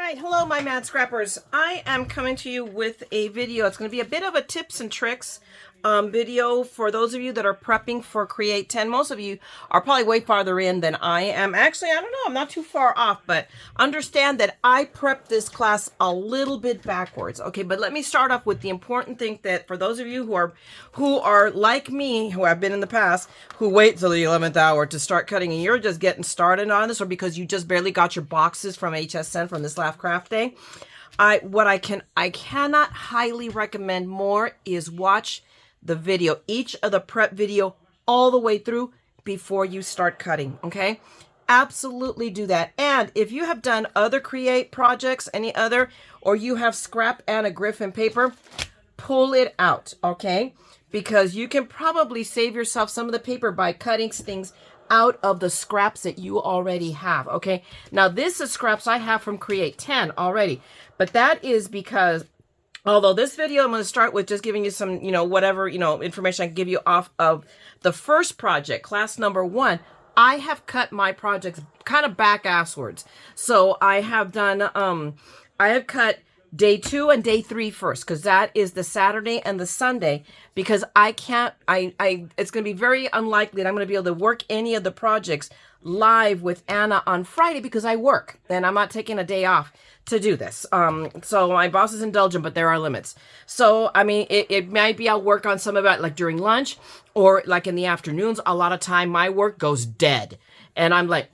right, hello my mad scrappers. I am coming to you with a video. It's going to be a bit of a tips and tricks video for those of you that are prepping for Create 10. Most of you are probably way farther in than I am. Actually, I don't know, I'm not too far off, but understand that I prepped this class a little bit backwards. Okay, but let me start off with the important thing that for those of you who are like me, who have been in the past, who wait till the 11th hour to start cutting and you're just getting started on this, or because you just barely got your boxes from HSN from this last craft day, I cannot highly recommend more is watch the video, each of the prep video all the way through before you start cutting. Okay, absolutely do that. And if you have done other Create projects, any other, or you have scrap and a Griffin paper, pull it out. Okay, because you can probably save yourself some of the paper by cutting things out of the scraps that you already have. Okay, now this is scraps I have from Create 10 already, but that is because although this video, I'm going to start with just giving you some, whatever, information I can give you off of the first project, class number 1. I have cut my projects kind of back-asswards. So I have done, I have cut day 2 and day 3 first, because that is the Saturday and the Sunday, because I can't, it's going to be very unlikely that I'm going to be able to work any of the projects live with Anna on Friday because I work and I'm not taking a day off to do this. So my boss is indulgent, but there are limits. So, I mean, it might be I'll work on some of it like during lunch or like in the afternoons. A lot of time my work goes dead and I'm like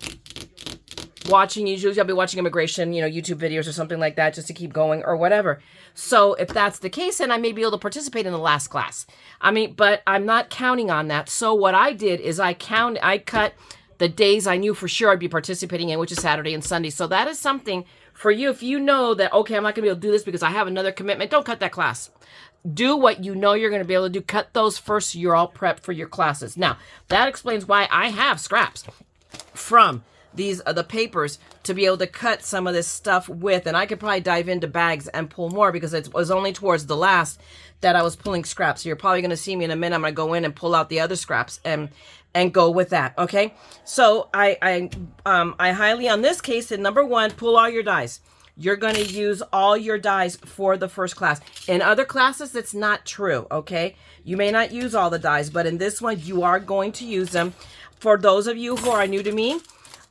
watching, usually I'll be watching immigration, YouTube videos or something like that just to keep going or whatever. So if that's the case, then I may be able to participate in the last class. I mean, but I'm not counting on that. So what I did is I cut the days I knew for sure I'd be participating in, which is Saturday and Sunday. So that is something for you. If you know that, okay, I'm not going to be able to do this because I have another commitment, don't cut that class. Do what you know you're going to be able to do. Cut those first so you're all prepped for your classes. Now, that explains why I have scraps from these the papers to be able to cut some of this stuff with, and I could probably dive into bags and pull more because it was only towards the last that I was pulling scraps. So you're probably going to see me in a minute. I'm going to go in and pull out the other scraps and go with that. Okay, so I highly, on this case, in number 1, pull all your dies. You're going to use all your dies for the first class. In other classes, that's not true. Okay, you may not use all the dies, but in this one, you are going to use them. For those of you who are new to me,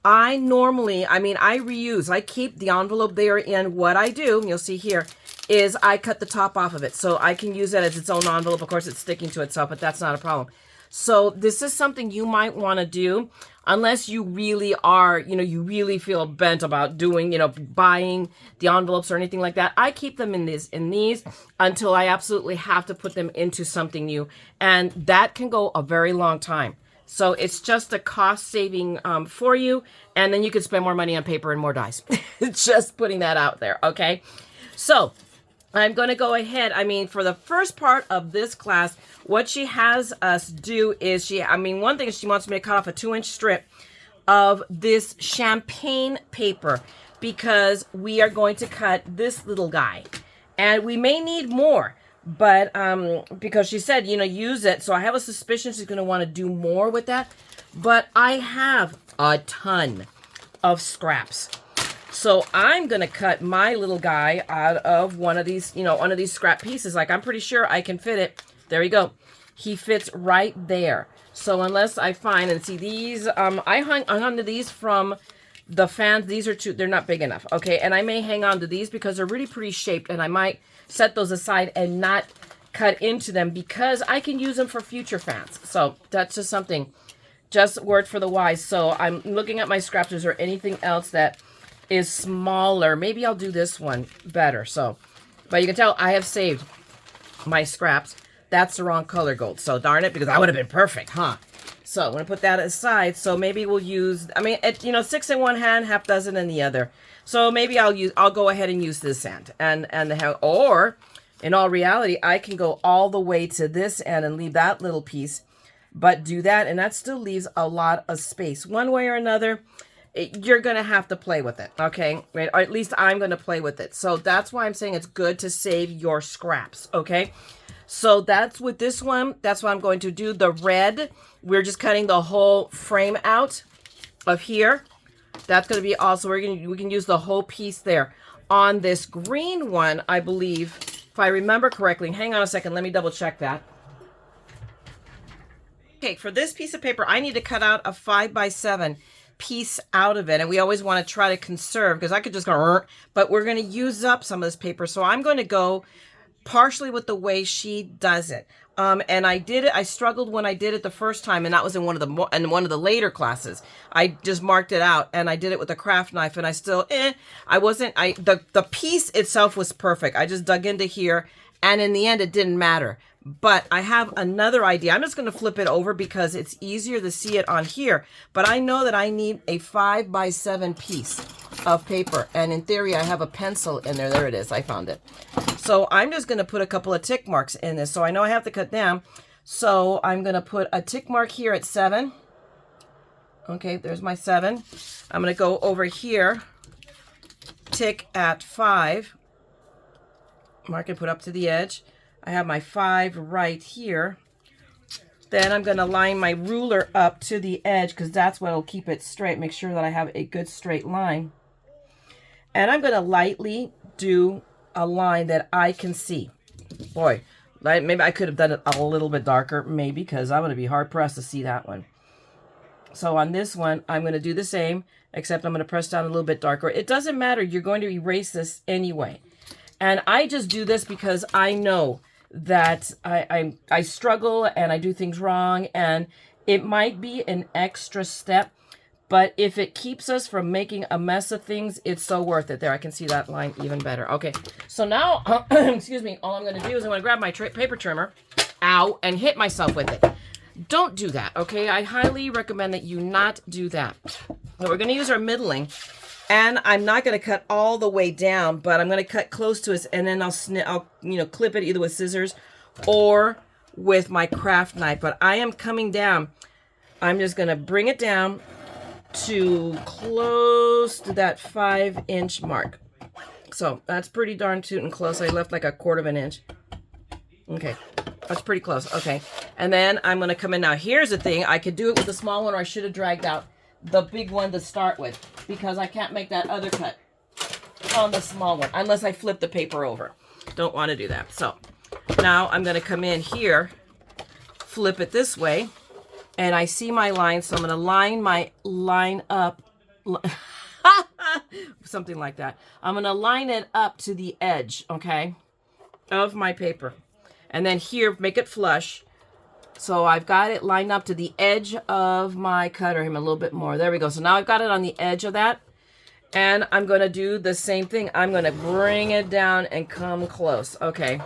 I reuse. I keep the envelope there. In what I do, you'll see here, is I cut the top off of it. So I can use that as its own envelope. Of course, it's sticking to itself, but that's not a problem. So this is something you might want to do unless you really are, you really feel bent about doing, buying the envelopes or anything like that. I keep them in these until I absolutely have to put them into something new. And that can go a very long time. So it's just a cost saving for you. And then you can spend more money on paper and more dies. Just putting that out there. Okay. So I'm going to go ahead. For the first part of this class, what she has us do is one thing is she wants me to cut off a 2-inch strip of this champagne paper because we are going to cut this little guy. And we may need more. But because she said, use it. So I have a suspicion she's going to want to do more with that. But I have a ton of scraps. So I'm going to cut my little guy out of one of these, one of these scrap pieces. Like, I'm pretty sure I can fit it. There you go. He fits right there. So unless I find, and see these, I hung on to these from the fans. These are they're not big enough. Okay. And I may hang on to these because they're really pretty shaped. And I might set those aside and not cut into them because I can use them for future fans. So that's just something, just word for the wise. So I'm looking at my scraps. Is there anything else that is smaller? Maybe I'll do this one better. So, but you can tell I have saved my scraps. That's the wrong color gold. So darn it, because that would have been perfect, huh? So I'm going to put that aside. So maybe we'll use, 6 in one hand, half dozen in the other. So maybe I'll go ahead and use this end or in all reality, I can go all the way to this end and leave that little piece, but do that. And that still leaves a lot of space. One way or another, you're going to have to play with it. Okay. Right? Or at least I'm going to play with it. So that's why I'm saying it's good to save your scraps. Okay. So that's with this one. That's what I'm going to do. The red, we're just cutting the whole frame out of here. That's going to be also, we can use the whole piece there. On this green one, I believe, if I remember correctly, hang on a second, let me double check that. Okay, for this piece of paper, I need to cut out a 5x7 piece out of it. And we always want to try to conserve, because I could just go, but we're going to use up some of this paper. So I'm going to go partially with the way she does it. And I did it. I struggled when I did it the first time, and that was in one of the later classes. I just marked it out, and I did it with a craft knife, and I still, the piece itself was perfect. I just dug into here, and in the end, it didn't matter. But I have another idea. I'm just going to flip it over because it's easier to see it on here. But I know that I need a 5x7 piece of paper. And in theory, I have a pencil in there. There it is. I found it. So I'm just going to put a couple of tick marks in this. So I know I have to cut down. So I'm going to put a tick mark here at 7. Okay, there's my 7. I'm going to go over here, tick at 5. Mark and put up to the edge. I have my 5 right here. Then I'm going to line my ruler up to the edge, because that's what will keep it straight. Make sure that I have a good straight line. And I'm going to lightly do a line that I can see. Boy, maybe I could have done it a little bit darker, maybe, because I'm going to be hard pressed to see that one. So on this one, I'm going to do the same, except I'm going to press down a little bit darker. It doesn't matter. You're going to erase this anyway. And I just do this because I know that I struggle and I do things wrong, and it might be an extra step, but if it keeps us from making a mess of things, it's so worth it. There, I can see that line even better. Okay, so now, excuse me, all I'm going to do is I'm going to grab my paper trimmer, ow, and hit myself with it. Don't do that, okay? I highly recommend that you not do that. So we're going to use our middling. And I'm not going to cut all the way down, but I'm going to cut close to it, and then I'll clip it either with scissors or with my craft knife. But I am coming down. I'm just going to bring it down to close to that 5-inch mark. So that's pretty darn tootin' close. I left like a 1/4 of an inch. Okay, that's pretty close. Okay, and then I'm going to come in now. Here's the thing. I could do it with the small one, or I should have dragged out the big one to start with, because I can't make that other cut on the small one unless I flip the paper over. Don't want to do that. So now I'm going to come in here, flip it this way, and I see my line. So I'm going to line my line up, something like that. I'm going to line it up to the edge, okay, of my paper. And then here, make it flush. So I've got it lined up to the edge of my cutter, him a little bit more. There we go. So now I've got it on the edge of that. And I'm going to do the same thing. I'm going to bring it down and come close. Okay.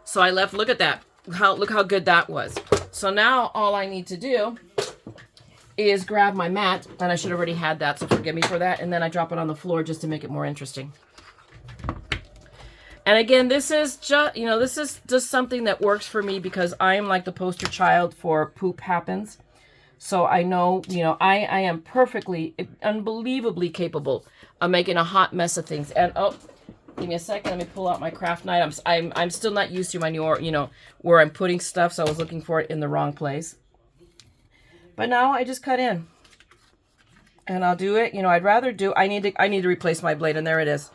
So I left, look at that. Look how good that was. So now all I need to do is grab my mat. And I should have already had that, so forgive me for that. And then I drop it on the floor just to make it more interesting. And again, this is just something that works for me, because I am like the poster child for poop happens. So I know, I am perfectly, unbelievably capable of making a hot mess of things. And oh, give me a second. Let me pull out my craft knife. I'm still not used to my new, where I'm putting stuff. So I was looking for it in the wrong place. But now I just cut in, and I'll do it. I need to replace my blade, and there it is.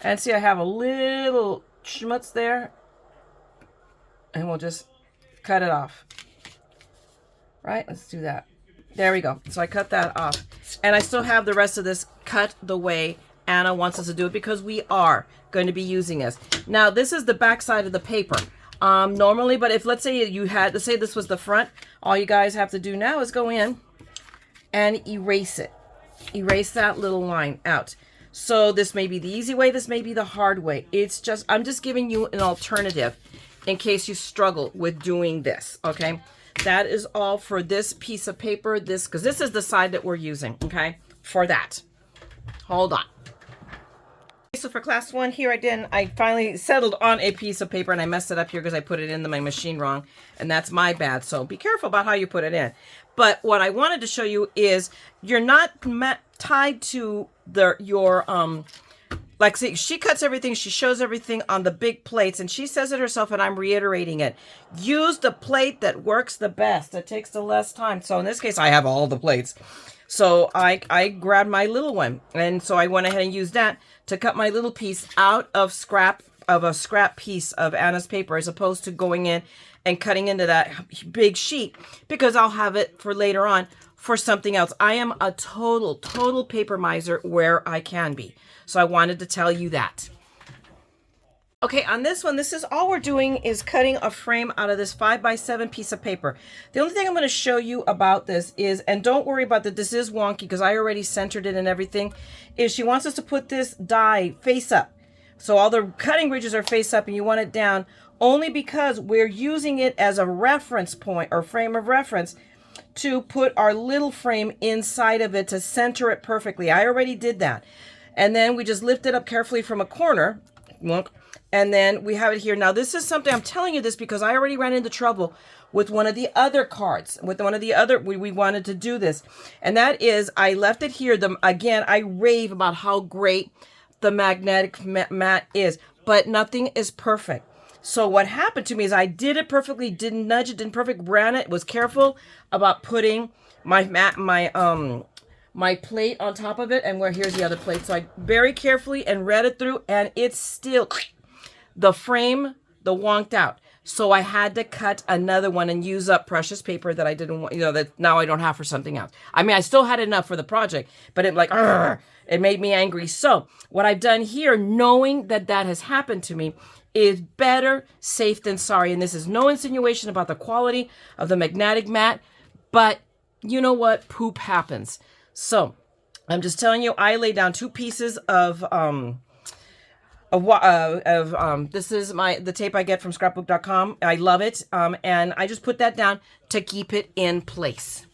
And see, I have a little schmutz there, and we'll just cut it off. Right? Let's do that. There we go. So I cut that off. And I still have the rest of this cut the way Anna wants us to do it, because we are going to be using this. Now, this is the back side of the paper. Normally, but if, let's say this was the front, all you guys have to do now is go in and erase it. Erase that little line out. So this may be the easy way, this may be the hard way. I'm just giving you an alternative in case you struggle with doing this, okay? That is all for this piece of paper, because this is the side that we're using, okay? For that. Hold on. So for class 1 here, I finally settled on a piece of paper, and I messed it up here because I put it into my machine wrong, and that's my bad. So be careful about how you put it in. But what I wanted to show you is you're not tied to like, see, she cuts everything, she shows everything on the big plates, and she says it herself, and I'm reiterating it. Use the plate that works the best, that takes the less time. So in this case, I have all the plates. So I grabbed my little one, and so I went ahead and used that to cut my little piece out of a scrap piece of Anna's paper, as opposed to going in and cutting into that big sheet, because I'll have it for later on for something else. I am a total paper miser where I can be. So I wanted to tell you that. Okay, on this one, this is all we're doing is cutting a frame out of this 5x7 piece of paper. The only thing I'm going to show you about this is, and don't worry about that this is wonky because I already centered it and everything, is she wants us to put this die face up. So all the cutting ridges are face up and you want it down, only because we're using it as a reference point or frame of reference to put our little frame inside of it to center it perfectly. I already did that. And then we just lift it up carefully from a corner. And then we have it here. Now, this is something, I'm telling you this because I already ran into trouble with one of the other cards. With one of the other, we wanted to do this. And that is, I left it here. Again, I rave about how great the magnetic mat is. But nothing is perfect. So what happened to me is I did it perfectly, didn't nudge it, didn't perfect, ran it, was careful about putting my plate on top of it. And here's the other plate. So I very carefully and read it through, and it's still... the frame, the wonked out. So I had to cut another one and use up precious paper that I didn't want, that now I don't have for something else. I mean, I still had enough for the project, but it made me angry. So what I've done here, knowing that that has happened to me, is better safe than sorry. And this is no insinuation about the quality of the magnetic mat, but you know what? Poop happens. So I'm just telling you, I laid down 2 pieces of this is the tape I get from scrapbook.com. I love it. And I just put that down to keep it in place.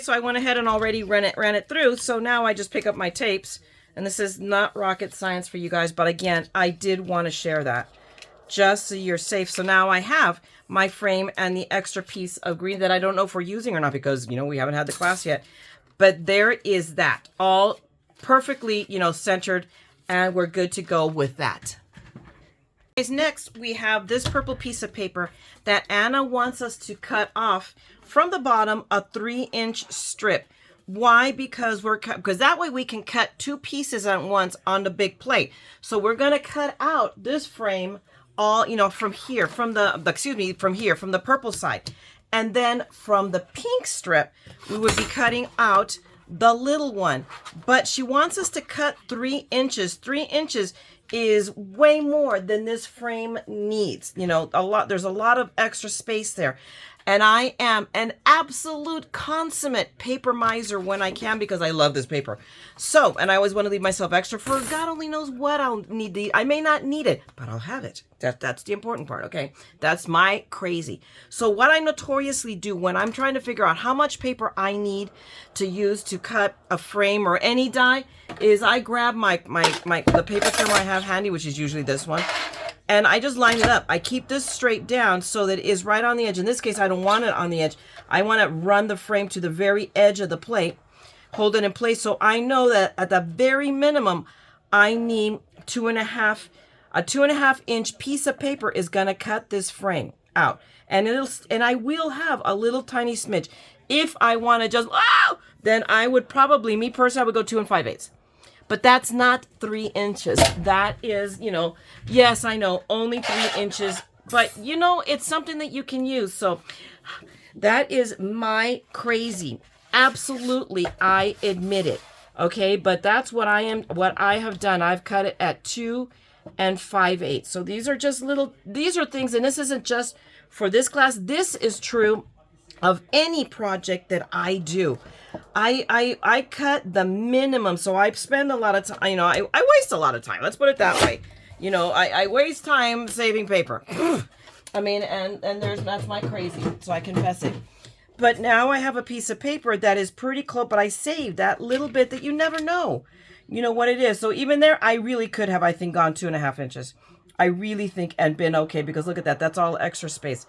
So I went ahead and already ran it through. So now I just pick up my tapes, and this is not rocket science for you guys. But again, I did want to share that just so you're safe. So now I have my frame and the extra piece of green that I don't know if we're using or not, because, we haven't had the class yet. But there is that all perfectly, centered. And we're good to go with that. Next, we have this purple piece of paper that Anna wants us to cut off from the bottom, a 3-inch strip. Why? Because that way we can cut 2 pieces at once on the big plate. So we're going to cut out this frame all, from here, from the purple side. And then from the pink strip, we would be cutting out the little one. But she wants us to cut 3 inches. 3 inches is way more than this frame needs. There's a lot of extra space there. And I am an absolute consummate paper miser when I can, because I love this paper. So, and I always want to leave myself extra for God only knows what I'll need. I may not need it, but I'll have it. That's the important part, okay? That's my crazy. So what I notoriously do when I'm trying to figure out how much paper I need to use to cut a frame or any die is I grab the paper trimmer I have handy, which is usually this one. And I just line it up. I keep this straight down so that it is right on the edge. In this case, I don't want it on the edge. I want to run the frame to the very edge of the plate, hold it in place. So I know that at the very minimum, I need a 2.5 inch piece of paper is going to cut this frame out. And I will have a little tiny smidge. If I want to just, then I would probably, me personally, I would go 2 5/8. But that's not 3 inches. That is, yes, I know, only 3 inches. But, it's something that you can use. So that is my crazy. Absolutely, I admit it. Okay, but that's what I have done. I've cut it at 2 5/8. So these are things, and this isn't just for this class. This is true of any project that I do. I cut the minimum, so I spend a lot of time, I waste a lot of time. Let's put it that way. I waste time saving paper. I mean, and that's my crazy, so I confess it. But now I have a piece of paper that is pretty close, but I saved that little bit that you never know, what it is. So even there, I really could have, I think, gone 2.5 inches. I really think, and been okay, because look at that. That's all extra space.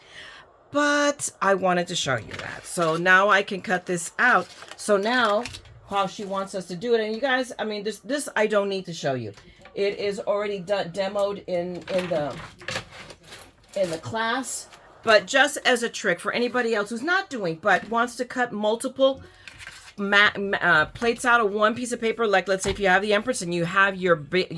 But I wanted to show you that. So now I can cut this out. So now how she wants us to do it. And you guys, I mean, this I don't need to show you. It is already demoed in the class. But just as a trick for anybody else who's not doing, but wants to cut multiple plates out of one piece of paper, like let's say if you have the Empress and you have your big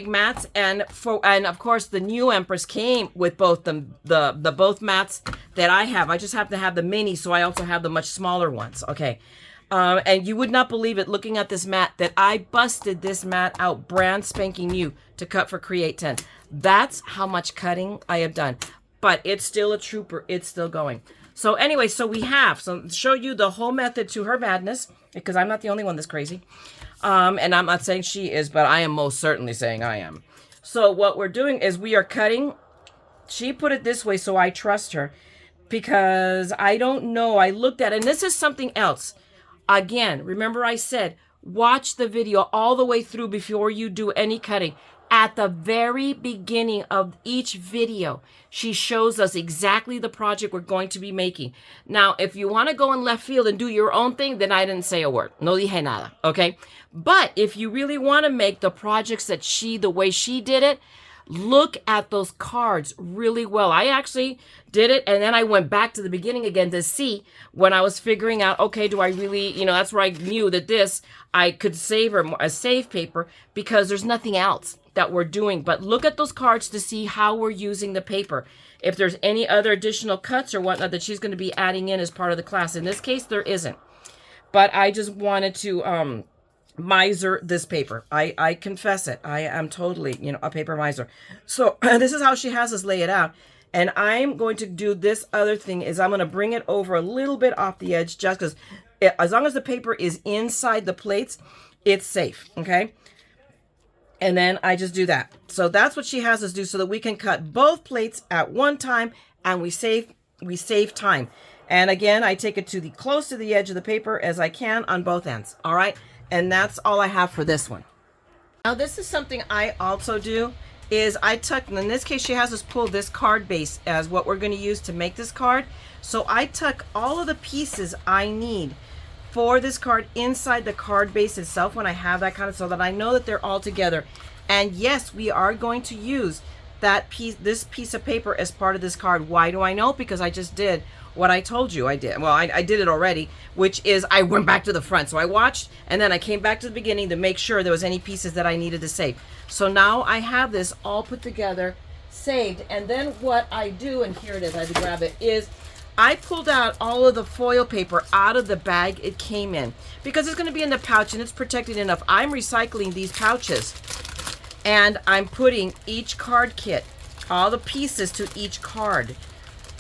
mats, and of course the new Empress came with both the both mats that I have. I just have to have the mini, so I also have the much smaller ones. Okay. And you would not believe it looking at this mat that I busted this mat out brand spanking new to cut for Create 10. That's how much cutting I have done. But it's still a trooper. It's still going. So anyway, so to show you the whole method to her madness, because I'm not the only one that's crazy. And I'm not saying she is, but I am most certainly saying I am. So what we're doing is we are cutting. She put it this way, so I trust her. Because I don't know. I looked at it, and this is something else. Again, remember I said, watch the video all the way through before you do any cutting. At the very beginning of each video, she shows us exactly the project we're going to be making. Now, if you want to go in left field and do your own thing, then I didn't say a word. No dije nada, okay? But if you really want to make the projects that the way she did it, look at those cards really well. I actually did it, and then I went back to the beginning again to see when I was figuring out, okay, do I really, that's where I knew that I could save her a save paper, because there's nothing else that we're doing. But look at those cards to see how we're using the paper. If there's any other additional cuts or whatnot that she's going to be adding in as part of the class. In this case, there isn't. But I just wanted to miser this paper. I confess it. I am totally, a paper miser. So this is how she has us lay it out. And I'm going to do this other thing is I'm going to bring it over a little bit off the edge, just because as long as the paper is inside the plates, it's safe. Okay. And then I just do that. So that's what she has us do, so that we can cut both plates at one time, and we save time. And again, I take it to the close to the edge of the paper as I can on both ends. All right. And that's all I have for this one. Now, this is something I also do, is I tuck, in this case, she has us pull this card base as what we're going to use to make this card. So I tuck all of the pieces I need for this card inside the card base itself when I have that kind of, so that I know that they're all together. And yes, we are going to use this piece of paper as part of this card. Why do I know? Because I just did what I told you I did. Well, I did it already, which is I went back to the front. So I watched, and then I came back to the beginning to make sure there was any pieces that I needed to save. So now I have this all put together, saved. And then what I do, and here it is, I had to grab it, is I pulled out all of the foil paper out of the bag it came in, because it's going to be in the pouch and it's protected enough. I'm recycling these pouches, and I'm putting each card kit, all the pieces to each card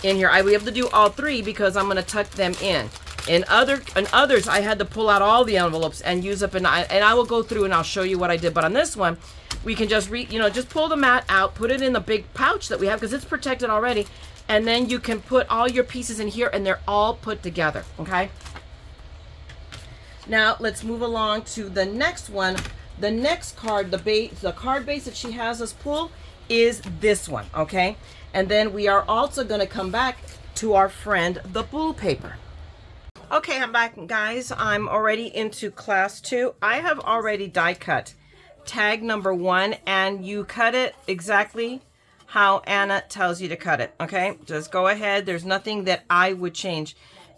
in here. I will be able to do all three because I'm going to tuck them in. In others, I had to pull out all the envelopes and use up, and I will go through and I'll show you what I did. But on this one, we can just just pull the mat out, put it in the big pouch that we have because it's protected already, and then you can put all your pieces in here and they're all put together. Okay. Now let's move along to the next one. The next card, the card base that she has us pull is this one. Okay. And then we are also going to come back to our friend, the blue paper. Okay, I'm back, guys. I'm already into class 2. I have already die cut tag number 1, and you cut it exactly how Anna tells you to cut it. Okay, just go ahead. There's nothing that I would change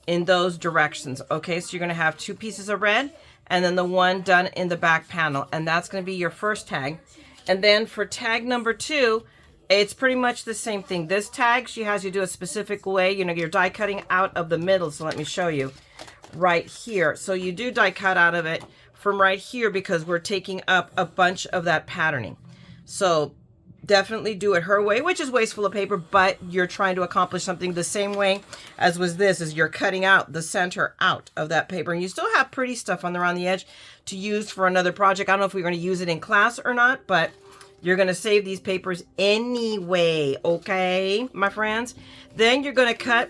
in those directions. Okay, so you're going to have 2 pieces of red and then the one done in the back panel, and that's going to be your first tag. And then for tag number 2, it's pretty much the same thing. This tag, she has you do a specific way. You're die cutting out of the middle. So let me show you right here. So you do die cut out of it from right here because we're taking up a bunch of that patterning. So definitely do it her way, which is wasteful of paper, but you're trying to accomplish something the same way as was this, is you're cutting out the center out of that paper. And you still have pretty stuff around the edge to use for another project. I don't know if we're going to use it in class or not, but you're going to save these papers anyway, okay, my friends? Then you're going to cut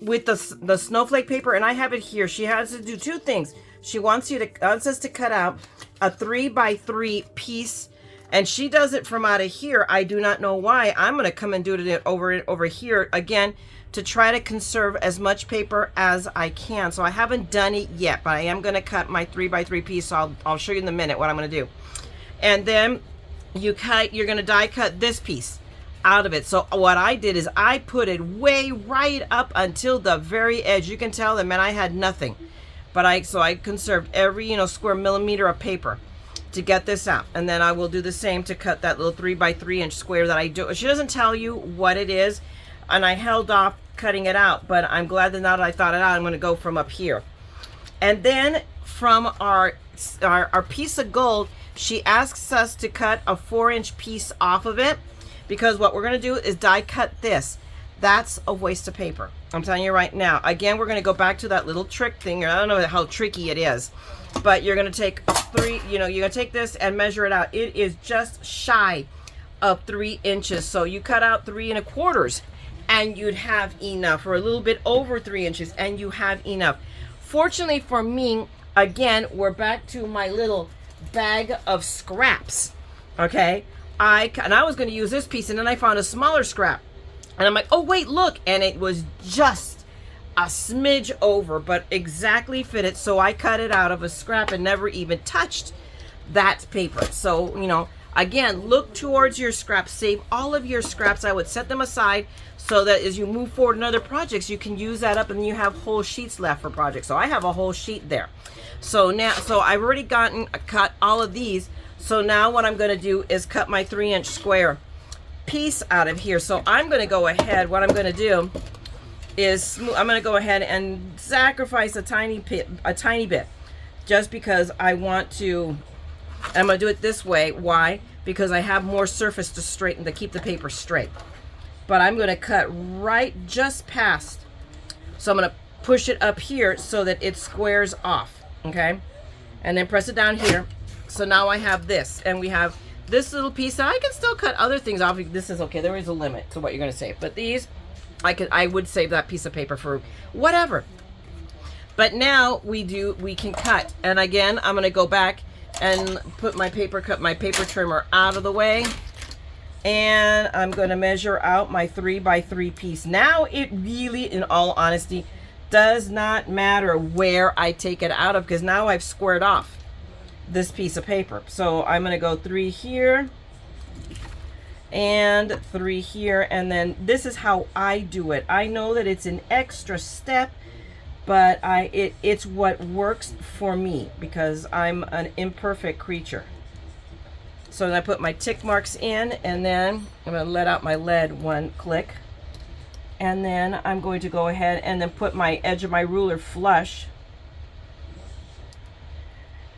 with the snowflake paper, and I have it here. She has to do 2 things. She wants us to cut out a 3x3 piece, and she does it from out of here. I do not know why. I'm going to come and do it over here again to try to conserve as much paper as I can. So I haven't done it yet, but I am going to cut my 3x3 piece. So I'll show you in a minute what I'm going to do. And then you're going to die cut this piece. out of it. So what I did is I put it way right up until the very edge. You can tell that, man, I had nothing. But I conserved every, square millimeter of paper to get this out. And then I will do the same to cut that little 3 by 3 inch square that I do. She doesn't tell you what it is, and I held off cutting it out, but I'm glad that now that I thought it out, I'm going to go from up here. And then from our piece of gold, she asks us to cut a 4-inch piece off of it, because what we're going to do is die cut this. That's a waste of paper. I'm telling you right now. Again, we're going to go back to that little trick thing. I don't know how tricky it is, but you're going to take you're going to take this and measure it out. It is just shy of 3 inches. So you cut out 3 1/4 and you'd have enough, or a little bit over 3 inches, and you have enough. Fortunately for me, again, we're back to my little bag of scraps. Okay. I was going to use this piece, and then I found a smaller scrap. And I'm like, oh, wait, look. And it was just a smidge over, but exactly fitted. So I cut it out of a scrap and never even touched that paper. So, again, look towards your scraps. Save all of your scraps. I would set them aside so that as you move forward in other projects, you can use that up, and then you have whole sheets left for projects. So I have a whole sheet there. So I've already cut all of these. So now what I'm going to do is cut my 3-inch square piece out of here. So I'm going to go ahead, what I'm going to do is I'm going to go ahead and sacrifice a tiny bit, just because I want to. I'm going to do it this way. Why? Because I have more surface to straighten, to keep the paper straight. But I'm going to cut right just past. So I'm going to push it up here so that it squares off. Okay. And then press it down here. So now I have this, and we have this little piece. I can still cut other things off. This is okay. There is a limit to what you're going to save. But these, I would save that piece of paper for whatever. But now we can cut. And again, I'm going to go back and put my paper trimmer out of the way. And I'm going to measure out my 3 by 3 piece. Now it really, in all honesty, does not matter where I take it out of, because now I've squared off this piece of paper. So I'm going to go 3 here and 3 here, and then this is how I do it. I know that it's an extra step, but it's what works for me, because I'm an imperfect creature. So then I put my tick marks in, and then I'm going to let out my lead 1 click, and then I'm going to go ahead and then put my edge of my ruler flush.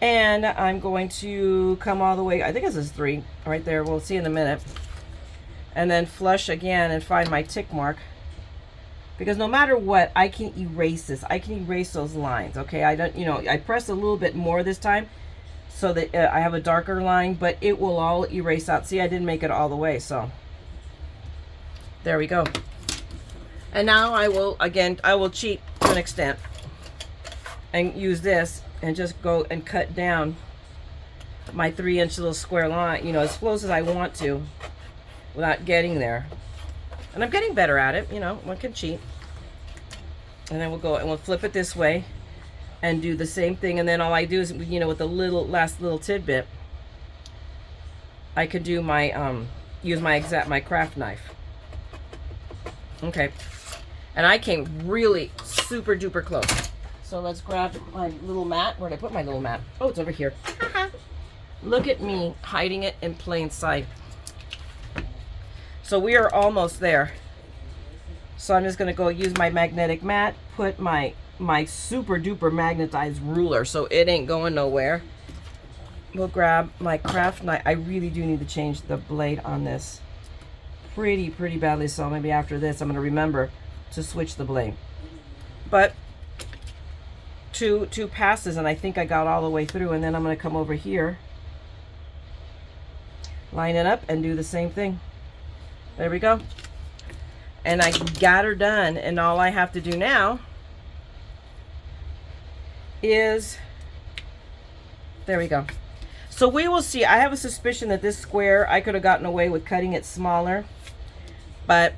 And I'm going to come all the way, I think this is 3 right there. We'll see in a minute. And then flush again and find my tick mark. Because no matter what, I can erase this. I can erase those lines, okay? I press a little bit more this time so that I have a darker line, but it will all erase out. See, I didn't make it all the way, so there we go. And now I will cheat to an extent and use this and just go and cut down my 3-inch little square line, as close as I want to without getting there. And I'm getting better at it, one can cheat. And then we'll go and we'll flip it this way and do the same thing. And then all I do is, with the last little tidbit, I could do my, use my craft knife. Okay. And I came really super duper close. So let's grab my little mat. Where did I put my little mat? Oh, it's over here. Look at me hiding it in plain sight. So we are almost there. So I'm just going to go use my magnetic mat, put my super duper magnetized ruler so it ain't going nowhere. We'll grab my craft knife. I really do need to change the blade on this pretty badly. So maybe after this I'm going to remember to switch the blade. But two passes, and I think I got all the way through, and then I'm going to come over here, line it up, and do the same thing. There we go. And I got her done, and all I have to do now is, there we go. So we will see. I have a suspicion that this square, I could have gotten away with cutting it smaller, but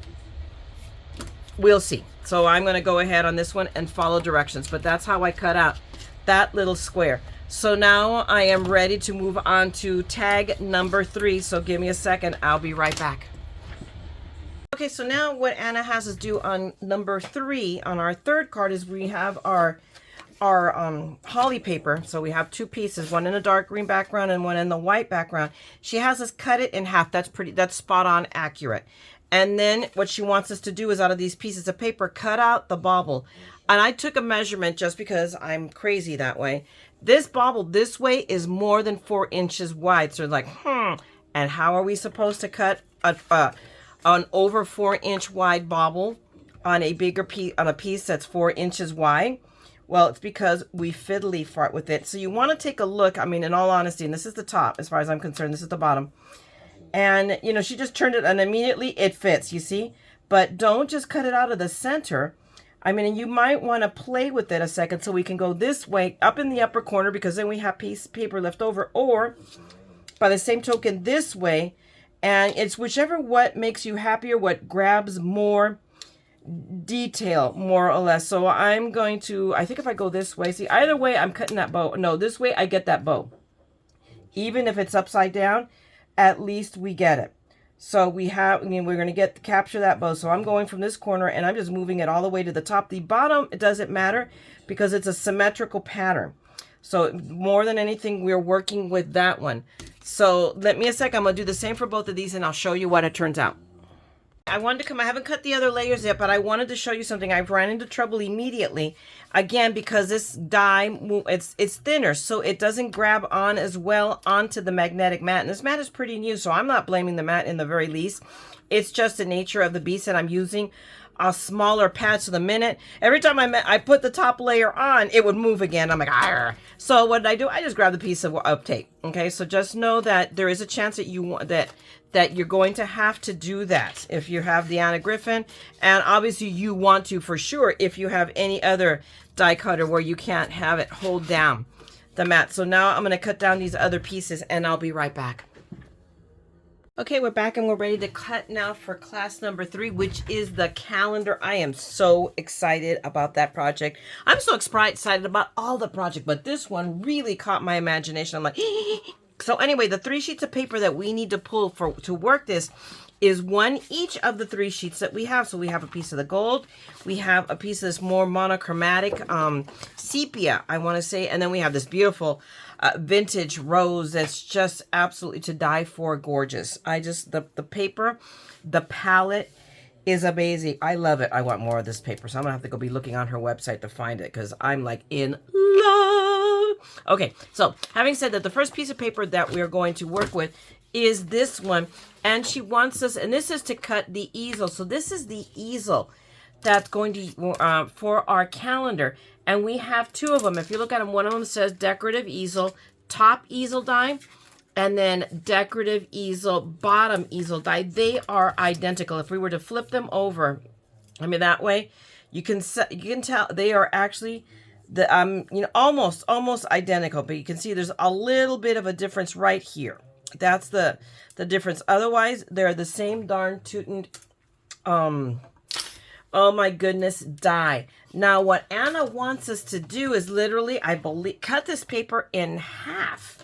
we'll see. So I'm going to go ahead on this one and follow directions, but that's how I cut out that little square. So now I am ready to move on to tag number 3. So give me a second. I'll be right back. Okay, so now what Anna has us do on number 3, on our third card, is we have our holly paper. So we have 2 pieces, one in a dark green background and one in the white background. She has us cut it in half. That's spot on accurate. And then what she wants us to do is, out of these pieces of paper, cut out the bauble. And I took a measurement just because I'm crazy that way. This bauble this way is more than 4 inches wide. So like, and how are we supposed to cut an over 4-inch wide bauble on a bigger piece, on a piece that's 4 inches wide? Well, it's because we fiddly fart with it. So you want to take a look. I mean, in all honesty, and this is the top as far as I'm concerned, this is the bottom. And, you know, she just turned it and immediately it fits, you see? But don't just cut it out of the center. I mean, you might want to play with it a second so we can go this way up in the upper corner, because then we have piece of paper left over. Or by the same token, this way. And it's whichever what makes you happier, what grabs more detail, more or less. So I'm going to, I think if I go this way, see, either way, I'm cutting that bow. No, this way I get that bow. Even if it's upside down, at least we get it. So we have, I mean, we're going to capture that bow. So I'm going from this corner and I'm just moving it all the way to the top. The bottom, it doesn't matter because it's a symmetrical pattern. So more than anything, we're working with that one. So let me a sec. I'm going to do the same for both of these and I'll show you what it turns out. I wanted to come, I haven't cut the other layers yet, but I wanted to show you something. I've ran into trouble immediately, again, because this die, it's thinner, so it doesn't grab on as well onto the magnetic mat. And this mat is pretty new, so I'm not blaming the mat in the very least. It's just the nature of the beast that I'm using a smaller pad. So the minute, every time I put the top layer on, it would move again. I'm like, argh. So what did I do? I just grabbed a piece of tape. Okay, so just know that there is a chance that you want that you're going to have to do that if you have the Anna Griffin, and obviously you want to for sure if you have any other die cutter where you can't have it hold down the mat. So now I'm going to cut down these other pieces and I'll be right back. Okay, we're back and we're ready to cut now for class number 3, which is the calendar. I am so excited about that project. I'm so excited about all the project, but this one really caught my imagination. I'm like, so anyway, the 3 sheets of paper that we need to pull to work this is one each of the 3 sheets that we have. So we have a piece of the gold, we have a piece of this more monochromatic sepia, I want to say, and then we have this beautiful vintage rose that's just absolutely to die for gorgeous. The paper, the palette is amazing. I love it. I want more of this paper, so I'm gonna have to go be looking on her website to find it because I'm like in love. Okay, so having said that, the first piece of paper that we're going to work with is this one, and she wants us, and this is to cut the easel. So this is the easel that's going to for our calendar, and we have 2 of them. If you look at them, one of them says decorative easel, top easel die, and then decorative easel, bottom easel die. They are identical. If we were to flip them over, I mean that way, you can tell they are actually almost identical. But you can see there's a little bit of a difference right here. That's the difference. Otherwise, they're the same darn tootin'. Oh my goodness, die. Now what Anna wants us to do is literally, I believe, cut this paper in half.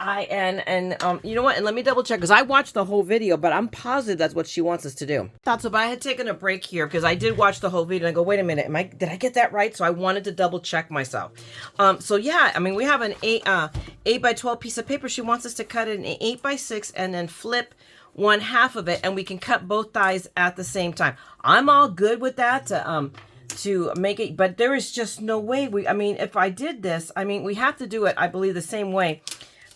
You know what? And let me double check because I watched the whole video, but I'm positive that's what she wants us to do. Thought so, but I had taken a break here because I did watch the whole video and I go, wait a minute, did I get that right? So I wanted to double check myself. So yeah, I mean, we have an 8 by 12 piece of paper. She wants us to cut it in 8 by 6 and then flip 1/2 of it, and we can cut both thighs at the same time. I'm all good with that to make it, but there is just no way I mean, if I did this, I mean, we have to do it, I believe, the same way,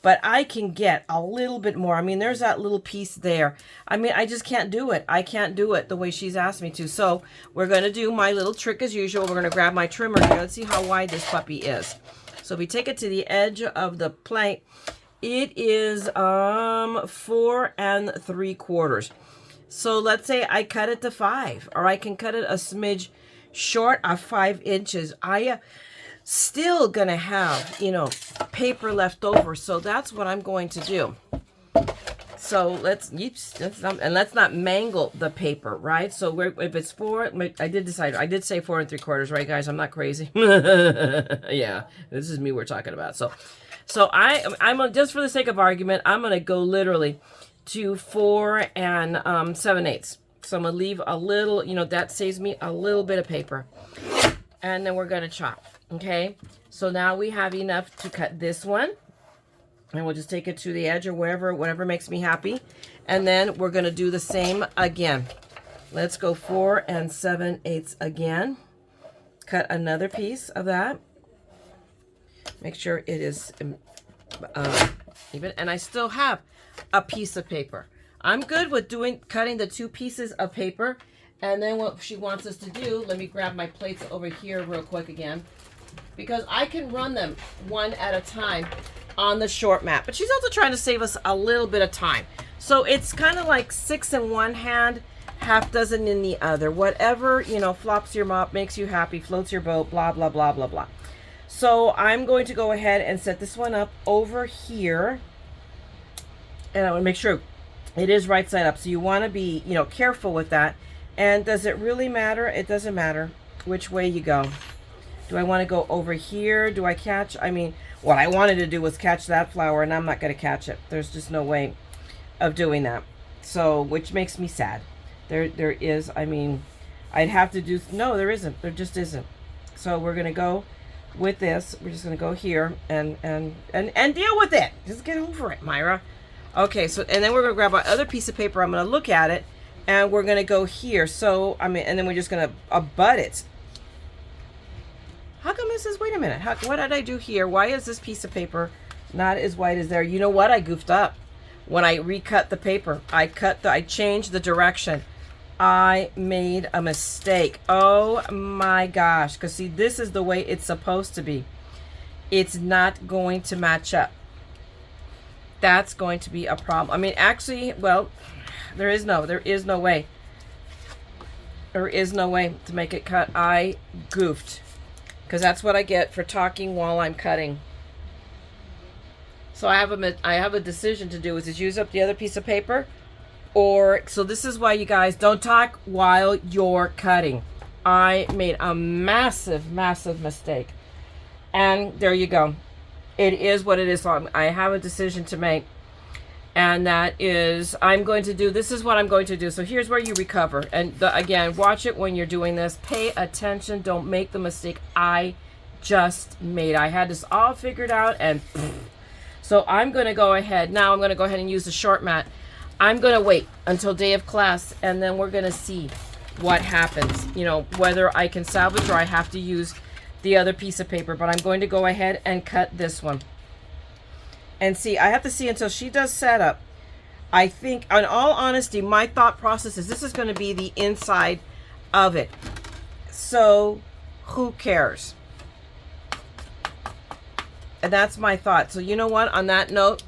but I can get a little bit more. I mean, there's that little piece there. I mean, I just can't do it. I can't do it the way she's asked me to. So we're going to do my little trick as usual. We're going to grab my trimmer here. Let's see how wide this puppy is. So if we take it to the edge of the plate, it is 4 3/4. So let's say I cut it to 5, or I can cut it a smidge short of 5 inches. I still gonna have, paper left over. So that's what I'm going to do. So let's not mangle the paper, right? So if it's 4, I did say 4 3/4, right, guys? I'm not crazy. Yeah, this is me we're talking about. So I'm just for the sake of argument, I'm gonna go literally to 4 7/8. So I'm gonna leave a little, you know, that saves me a little bit of paper. And then we're gonna chop, okay? So now we have enough to cut this one. And we'll just take it to the edge or wherever, whatever makes me happy. And then we're gonna do the same again. Let's go 4 7/8 again. Cut another piece of that. Make sure it is even. And I still have a piece of paper. I'm good with cutting the 2 pieces of paper. And then what she wants us to do, let me grab my plates over here real quick again, because I can run them one at a time on the short mat. But she's also trying to save us a little bit of time. So it's kind of like 6 in one hand, half dozen in the other. Whatever, you know, flops your mop, makes you happy, floats your boat, blah, blah, blah, blah, blah. So I'm going to go ahead and set this one up over here. And I want to make sure it is right side up. So you want to be, you know, careful with that. And does it really matter? It doesn't matter which way you go. Do I want to go over here? Do I catch? I mean, what I wanted to do was catch that flower, and I'm not going to catch it. There's just no way of doing that. So, which makes me sad. There is, I mean, I'd have to do, no, there isn't. There just isn't. So we're going to go with this. We're just going to go here and deal with it. Just get over it, Myra. Okay, so, and then we're going to grab our other piece of paper. I'm going to look at it, and we're going to go here. So, I mean, and then we're just going to butt it. How come this is, wait a minute, what did I do here? Why is this piece of paper not as white as there? You know what? I goofed up. When I recut the paper, I changed the direction. I made a mistake. Oh my gosh. Because see, this is the way it's supposed to be. It's not going to match up. That's going to be a problem. I mean, actually, well, there is no way. There is no way to make it cut. I goofed. Because that's what I get for talking while I'm cutting. So I have a decision to do. Is to use up the other piece of paper, or so this is why you guys don't talk while you're cutting. I made a massive mistake, and there you go. It is what it is. So I have a decision to make, and that is I'm going to do. This is what I'm going to do. So here's where you recover. And again, watch it when you're doing this. Pay attention. Don't make the mistake I just made. I had this all figured out, and so I'm going to go ahead. Now I'm going to go ahead and use the short mat. I'm going to wait until day of class, and then we're going to see what happens. You know, whether I can salvage or I have to use the other piece of paper. But I'm going to go ahead and cut this one. And see, I have to see until she does setup. I think, in all honesty, my thought process is this is going to be the inside of it. So, who cares? And that's my thought. So, you know what? On that note,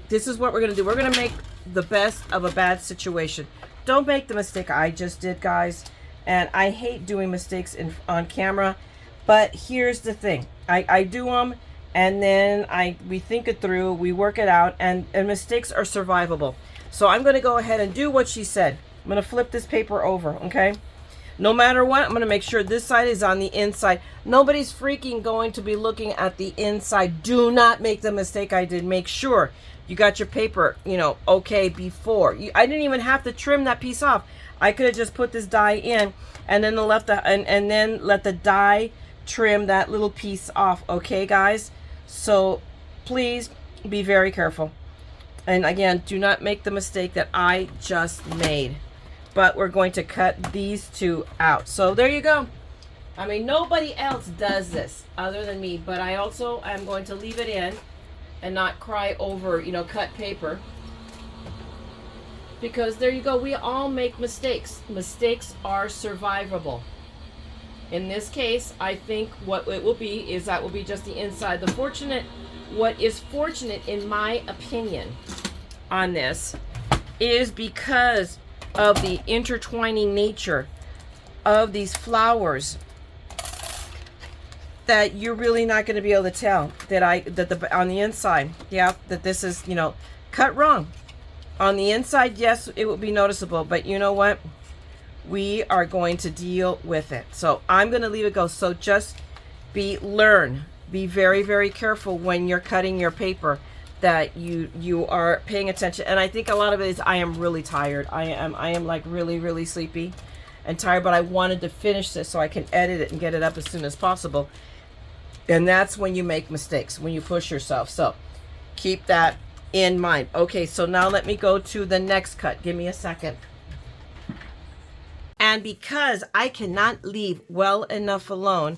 this is what we're going to do. We're going to make the best of a bad situation. Don't make the mistake I just did, guys. And I hate doing mistakes on camera. But here's the thing. I do them. And then we think it through, we work it out, and mistakes are survivable. So I'm going to go ahead and do what she said. I'm going to flip this paper over, okay? No matter what, I'm going to make sure this side is on the inside. Nobody's freaking going to be looking at the inside. Do not make the mistake I did. Make sure you got your paper, you know, okay before. I didn't even have to trim that piece off. I could have just put this die in and then then let the die trim that little piece off, okay, guys? So please be very careful. And again, do not make the mistake that I just made. But we're going to cut these two out. So there you go. I mean, nobody else does this other than me. But I also am going to leave it in and not cry over, you know, cut paper. Because there you go. We all make mistakes. Mistakes are survivable. In this case, I think what it will be is that will be just the inside. What is fortunate in my opinion on this is because of the intertwining nature of these flowers that you're really not going to be able to tell that on the inside, yeah, that this is, you know, cut wrong. On the inside, yes, it will be noticeable, but you know what? We are going to deal with it. So I'm going to leave it go. So just be very, very careful when you're cutting your paper. that you are paying attention. And I think a lot of it is I am really tired. I am like really sleepy and tired, but I wanted to finish this so I can edit it and get it up as soon as possible. And that's when you make mistakes, when you push yourself. So keep that in mind. Okay, so now let me go to the next cut. Give me a second. And because I cannot leave well enough alone,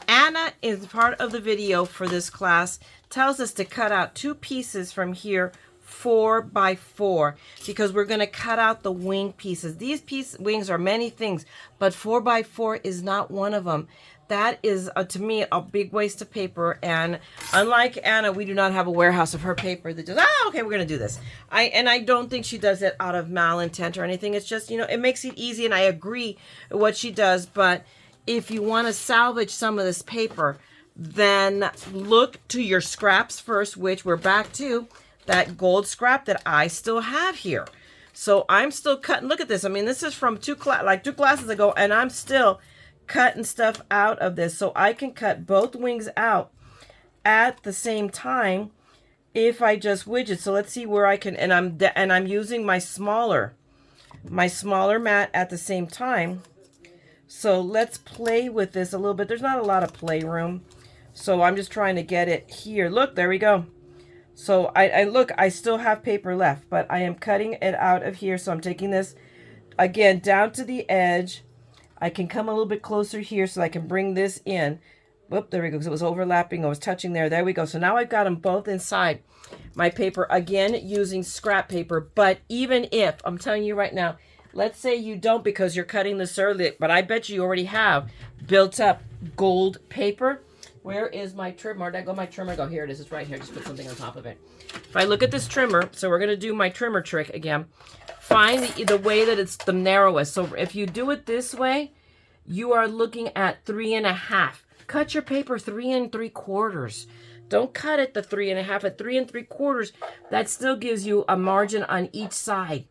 Anna is part of the video for this class, tells us to cut out 2 pieces from here 4 by 4 because we're going to cut out the wing pieces. These wings are many things, but 4 by 4 is not one of them. That is, to me, a big waste of paper. And unlike Anna, we do not have a warehouse of her paper that just, okay, we're going to do this. I don't think she does it out of malintent or anything. It's just, it makes it easy. And I agree with what she does. But if you want to salvage some of this paper, then look to your scraps first, which we're back to that gold scrap that I still have here. So I'm still cutting. Look at this. I mean, this is from 2 classes ago, and I'm still cutting stuff out of this. So I can cut both wings out at the same time if I just widget. So let's see where I can, and I'm using my smaller mat at the same time. So let's play with this a little bit. There's not a lot of playroom, so I'm just trying to get it here. Look, there we go. So I still have paper left, but I am cutting it out of here. So I'm taking this again down to the edge. I can come a little bit closer here so I can bring this in. Whoop, there we go, because it was overlapping. I was touching there. There we go. So now I've got them both inside my paper, again, using scrap paper. But even if, I'm telling you right now, let's say you don't because you're cutting this early, but I bet you already have built up gold paper. Where is my trimmer? Where'd I go? My trimmer go. Here it is. It's right here. Just put something on top of it. If I look at this trimmer, so we're going to do my trimmer trick again. Find the way that it's the narrowest. So if you do it this way, you are looking at 3.5. Cut your paper 3 3/4. Don't cut it the 3.5. At 3 3/4, that still gives you a margin on each side.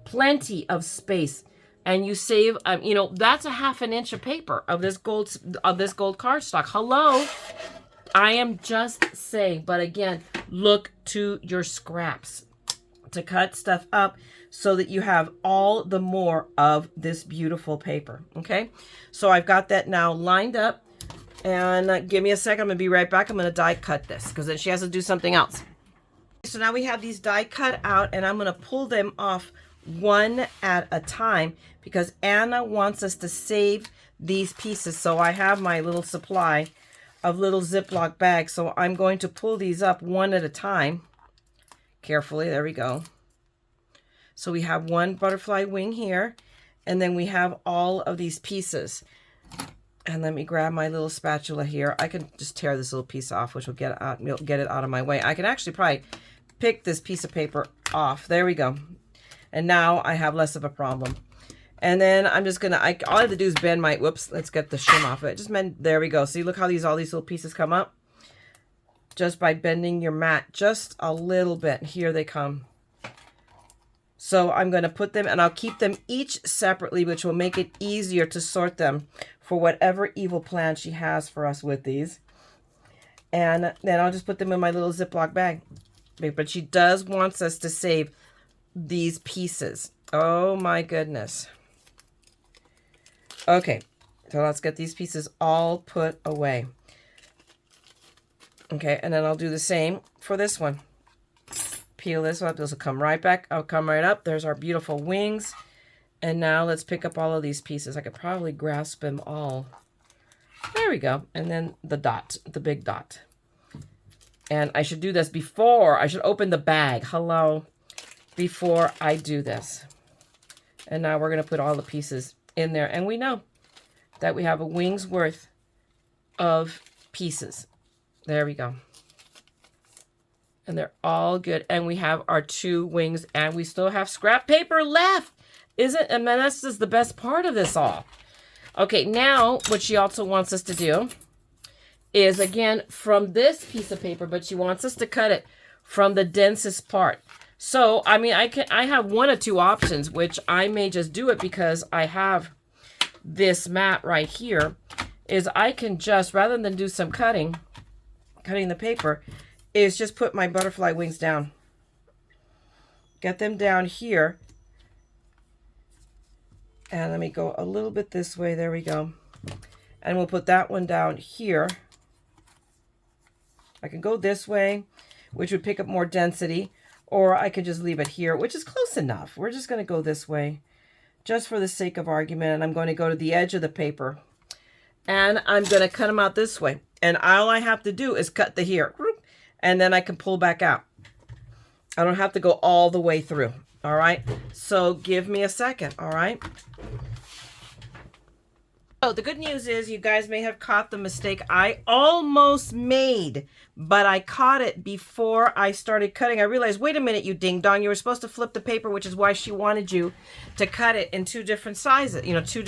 Plenty of space. And you save, that's a 1/2 inch of paper of this gold cardstock. Hello. I am just saying, but again, look to your scraps to cut stuff up so that you have all the more of this beautiful paper. Okay, so I've got that now lined up, and give me a second. I'm gonna be right back. I'm gonna die cut this because then she has to do something else. So now we have these die cut out, and I'm gonna pull them off one at a time because Anna wants us to save these pieces. So I have my little supply of little Ziploc bags, so I'm going to pull these up one at a time carefully. There we go. So we have one butterfly wing here, and then we have all of these pieces. And let me grab my little spatula here. I can just tear this little piece off, which will get it out of my way. I can actually probably pick this piece of paper off. There we go. And now I have less of a problem. And then I'm just gonna, all I have to do is bend my, whoops, let's get the shim off of it. Just bend, there we go. See, look how all these little pieces come up? Just by bending your mat just a little bit. Here they come. So I'm gonna put them, and I'll keep them each separately, which will make it easier to sort them for whatever evil plan she has for us with these. And then I'll just put them in my little Ziploc bag. But she does wants us to save these pieces. Oh my goodness. Okay, so let's get these pieces all put away. Okay, and then I'll do the same for this one. Peel this up. This will come right back. I'll come right up. There's our beautiful wings. And now let's pick up all of these pieces. I could probably grasp them all. There we go. And then the dot, the big dot. And I should do this before. I should open the bag. Hello. Before I do this. And now we're going to put all the pieces in there. And we know that we have a wing's worth of pieces. There we go. And they're all good. And we have our 2 wings, and we still have scrap paper left. And that's just the best part of this all. Okay, now what she also wants us to do is, again, from this piece of paper, but she wants us to cut it from the densest part. So, I mean, I have 1 or 2 options, which I may just do it because I have this mat right here, is I can just, rather than do some cutting the paper, is just put my butterfly wings down. Get them down here. And let me go a little bit this way. There we go. And we'll put that one down here. I can go this way, which would pick up more density, or I could just leave it here, which is close enough. We're just going to go this way just for the sake of argument. And I'm going to go to the edge of the paper. And I'm going to cut them out this way. And all I have to do is cut the here. And then I can pull back out. I don't have to go all the way through. All right. So give me a second. All right. So the good news is you guys may have caught the mistake I almost made, but I caught it before I started cutting. I realized, wait a minute, you ding dong, you were supposed to flip the paper, which is why she wanted you to cut it in two different sizes, you know, two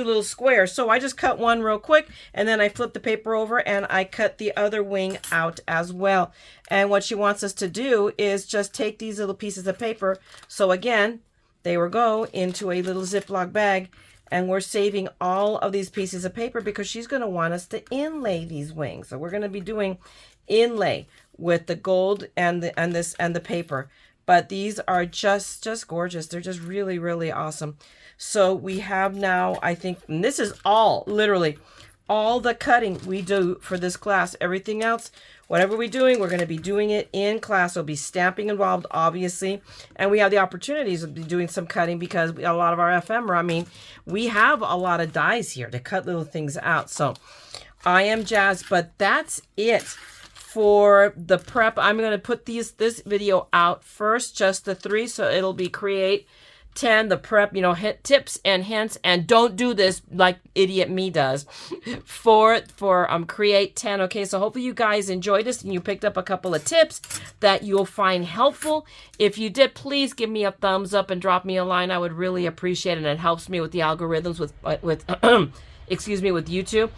little squares. So I just cut one real quick, and then I flipped the paper over and I cut the other wing out as well. And what she wants us to do is just take these little pieces of paper. So again, they will go into a little Ziploc bag. And we're saving all of these pieces of paper because she's going to want us to inlay these wings. So we're going to be doing inlay with the gold and the paper. But these are just gorgeous. They're just really, really awesome. So we have now, I think, and this is all, literally, all the cutting we do for this class. Everything else, whatever we're doing, we're going to be doing it in class. There'll be stamping involved, obviously. And we have the opportunities of doing some cutting because a lot of our ephemera, I mean, we have a lot of dies here to cut little things out. So I am jazzed, but that's it for the prep. I'm going to put this video out first, just the 3. So it'll be create 10, the prep, you know, tips and hints, and don't do this like idiot me does for create 10. Okay, so hopefully you guys enjoyed this and you picked up a couple of tips that you'll find helpful. If you did, please give me a thumbs up and drop me a line. I would really appreciate it, and it helps me with the algorithms with excuse me, with YouTube.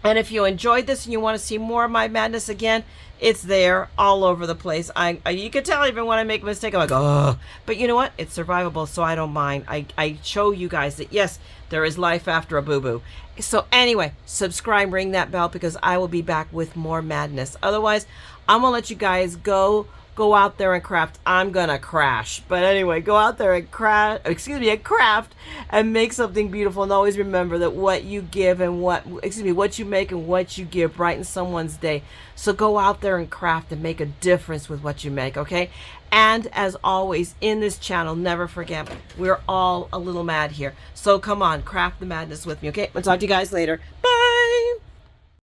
And if you enjoyed this and you want to see more of my madness again, it's there all over the place. You can tell even when I make a mistake, I'm like, oh, but you know what? It's survivable, so I don't mind. I show you guys that, yes, there is life after a boo-boo. So anyway, subscribe, ring that bell, because I will be back with more madness. Otherwise, I'm going to let you guys go out there and craft. I'm gonna crash, but anyway, go out there and craft and make something beautiful. And always remember that what you give and what you make and what you give brightens someone's day. So go out there and craft and make a difference with what you make, okay? And as always, in this channel, never forget, we're all a little mad here. So come on, craft the madness with me, okay? I'll talk to you guys later. Bye.